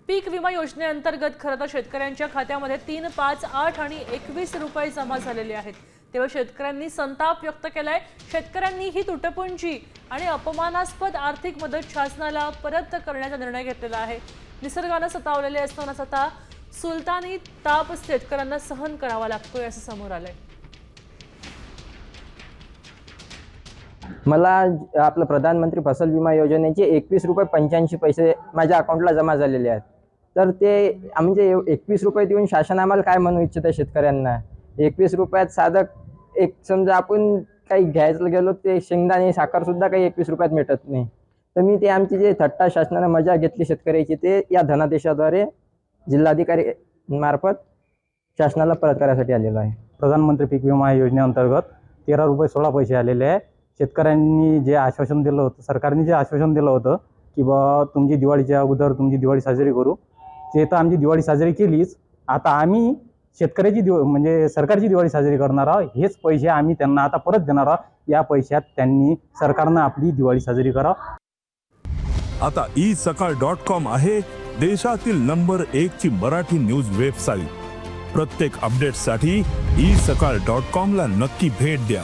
पीक विमा योजनेअंतर्गत खरं तर शेतकऱ्यांच्या खात्यामध्ये 3, 5, 8 आणि 21 रुपये जमा झालेले आहेत। तेव्हा शेतकऱ्यांनी संताप व्यक्त केलाय। शेतकऱ्यांनी ही तुटपुंजी आणि अपमानास्पद आर्थिक मदत शासनाला परत करण्याचा निर्णय घेतलेला आहे। निसर्गाने सतावलेले असताना आता सुलतानी ताप शेतकऱ्यांना सहन करावा लागतोय असं समोर आलंय। मला आपलं प्रधानमंत्री फसल विमा योजनेचे 21 रुपये 85 पैसे माझ्या अकाउंटला जमा झालेले आहेत। तर ते म्हणजे 21 रुपये देऊन शासन आम्हाला काय म्हणू इच्छित आहे शेतकऱ्यांना? 21 रुपयात साधं एक समजा आपण काही घ्यायला गेलो ते शेंगदाणे साखर सुद्धा काही 21 रुपयात मिळत नाही। तर मी ते आमची जे थट्टा शासनाने मजा घेतली शेतकऱ्याची ते या धनादेशाद्वारे जिल्हाधिकारी मार्फत शासनाला परत करायसाठी आलेलो आहे। प्रधानमंत्री पीक विमा योजनेअंतर्गत 13 रुपये 16 पैसे आलेले आहे। शेतकऱ्यांनी जे आश्वासन दिलं होतं, सरकारने जे आश्वासन दिलं होतं की बा तुमची दिवाळीच्या अगोदर तुमची दिवाळी साजरी करू, ते तर आमची दिवाळी साजरी केलीच। आता आम्ही शेतकऱ्याची म्हणजे सरकारची दिवाळी साजरी करणार आहोत। हेच पैसे आम्ही त्यांना आता परत देणार आहोत। या पैशात त्यांनी सरकारनं आपली दिवाळी साजरी करावं। आता isakal.com आहे देशातील नंबर 1 ची मराठी न्यूज वेबसाईट। प्रत्येक अपडेटसाठी isakal.com ला नक्की भेट द्या।